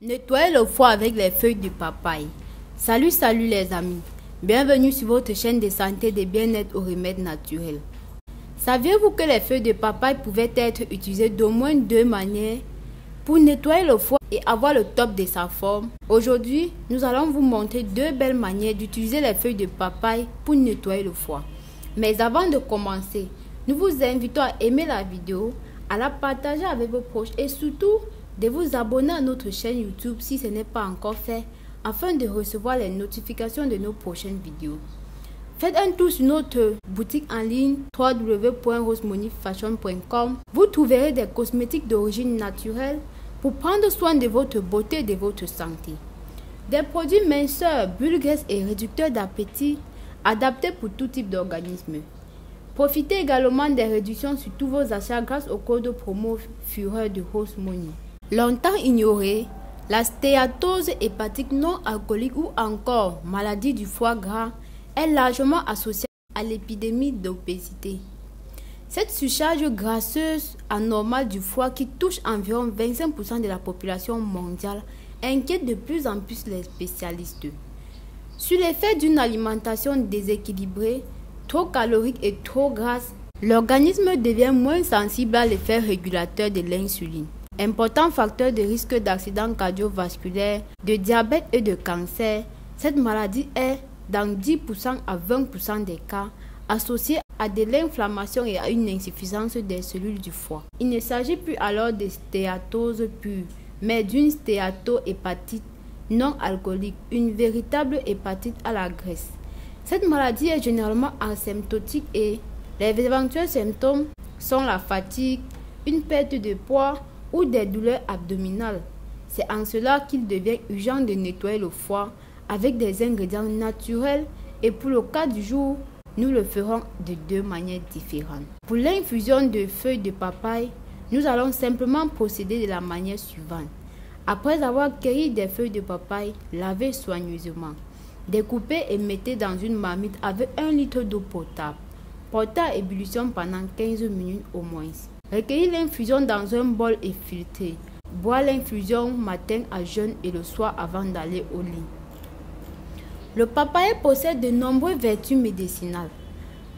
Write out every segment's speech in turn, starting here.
Nettoyez le foie avec les feuilles de papaye. Salut les amis. Bienvenue sur votre chaîne de santé, de bien-être aux remèdes naturels. Saviez-vous que les feuilles de papaye pouvaient être utilisées d'au moins deux manières pour nettoyer le foie et avoir le top de sa forme? Aujourd'hui, nous allons vous montrer deux belles manières d'utiliser les feuilles de papaye pour nettoyer le foie. Mais avant de commencer, nous vous invitons à aimer la vidéo, à la partager avec vos proches et surtout de vous abonner à notre chaîne YouTube si ce n'est pas encore fait, afin de recevoir les notifications de nos prochaines vidéos. Faites un tour sur notre boutique en ligne www.rosemoneyfashion.com. Vous trouverez des cosmétiques d'origine naturelle pour prendre soin de votre beauté et de votre santé. Des produits minceurs, bulles graisses et réducteurs d'appétit adaptés pour tout type d'organisme. Profitez également des réductions sur tous vos achats grâce au code promo Fureur de Rose Money. Longtemps ignorée, la stéatose hépatique non alcoolique ou encore maladie du foie gras est largement associée à l'épidémie d'obésité. Cette surcharge grasseuse anormale du foie qui touche environ 25% de la population mondiale inquiète de plus en plus les spécialistes. Sur l'effet d'une alimentation déséquilibrée, trop calorique et trop grasse, l'organisme devient moins sensible à l'effet régulateur de l'insuline. Important facteur de risque d'accident cardiovasculaire, de diabète et de cancer, cette maladie est, dans 10% à 20% des cas, associée à de l'inflammation et à une insuffisance des cellules du foie. Il ne s'agit plus alors de stéatose pure, mais d'une stéatohépatite non alcoolique, une véritable hépatite à la graisse. Cette maladie est généralement asymptotique et les éventuels symptômes sont la fatigue, une perte de poids ou des douleurs abdominales. C'est en cela qu'il devient urgent de nettoyer le foie avec des ingrédients naturels et pour le cas du jour, nous le ferons de deux manières différentes. Pour l'infusion de feuilles de papaye, nous allons simplement procéder de la manière suivante. Après avoir cueilli des feuilles de papaye, lavez soigneusement. Découpez et mettez dans une marmite avec 1 litre d'eau potable. Portez à ébullition pendant 15 minutes au moins. Recueillez l'infusion dans un bol et filtrez. Boire l'infusion matin à jeun et le soir avant d'aller au lit. Le papaye possède de nombreuses vertus médicinales.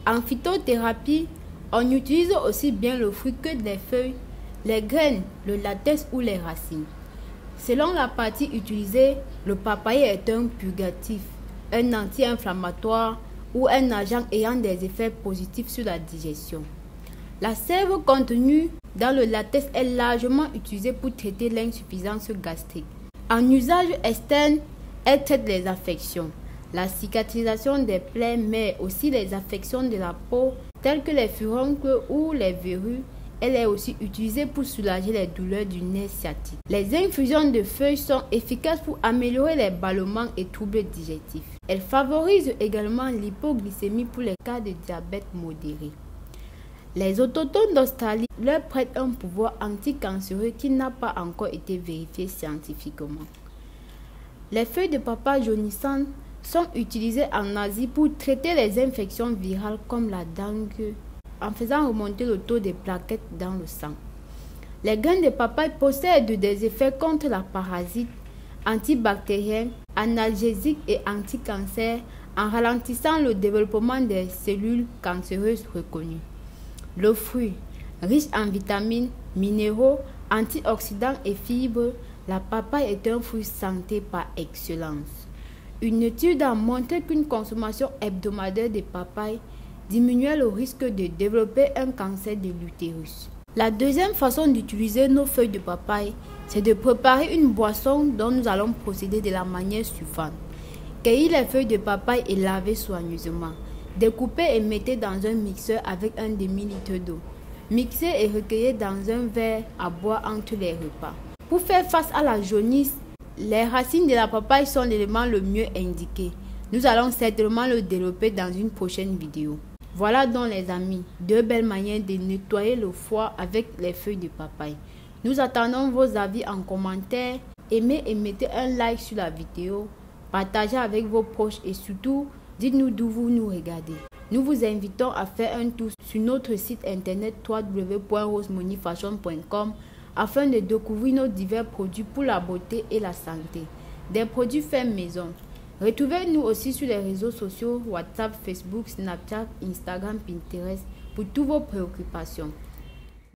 En phytothérapie, on utilise aussi bien le fruit que les feuilles, les graines, le latex ou les racines. Selon la partie utilisée, le papaye est un purgatif, un anti-inflammatoire ou un agent ayant des effets positifs sur la digestion. La sève contenue dans le latex est largement utilisée pour traiter l'insuffisance gastrique. En usage externe, elle traite les affections, la cicatrisation des plaies, mais aussi les affections de la peau telles que les furoncles ou les verrues. Elle est aussi utilisée pour soulager les douleurs du nerf sciatique. Les infusions de feuilles sont efficaces pour améliorer les ballonnements et troubles digestifs. Elles favorisent également l'hypoglycémie pour les cas de diabète modéré. Les autochtones d'Australie leur prêtent un pouvoir anticancéreux qui n'a pas encore été vérifié scientifiquement. Les feuilles de papaye jaunissantes sont utilisées en Asie pour traiter les infections virales comme la dengue, en faisant remonter le taux de plaquettes dans le sang. Les graines de papaye possèdent des effets contre la parasite, antibactériens, analgésiques et anti-cancer en ralentissant le développement des cellules cancéreuses reconnues. Le fruit, riche en vitamines, minéraux, antioxydants et fibres, la papaye est un fruit santé par excellence. Une étude a montré qu'une consommation hebdomadaire de papaye diminuait le risque de développer un cancer de l'utérus. La deuxième façon d'utiliser nos feuilles de papaye, c'est de préparer une boisson dont nous allons procéder de la manière suivante. Cueillez les feuilles de papaye et lavez soigneusement. Découpez et mettez dans un mixeur avec un demi-litre d'eau. Mixez et recueillez dans un verre à boire entre les repas. Pour faire face à la jaunisse, les racines de la papaye sont l'élément le mieux indiqué. Nous allons certainement le développer dans une prochaine vidéo. Voilà donc les amis, deux belles manières de nettoyer le foie avec les feuilles de papaye. Nous attendons vos avis en commentaire. Aimez et mettez un like sur la vidéo. Partagez avec vos proches et surtout, dites-nous d'où vous nous regardez. Nous vous invitons à faire un tour sur notre site internet www.rosemoneyfashion.com afin de découvrir nos divers produits pour la beauté et la santé. Des produits faits maison. Retrouvez-nous aussi sur les réseaux sociaux WhatsApp, Facebook, Snapchat, Instagram, Pinterest pour toutes vos préoccupations.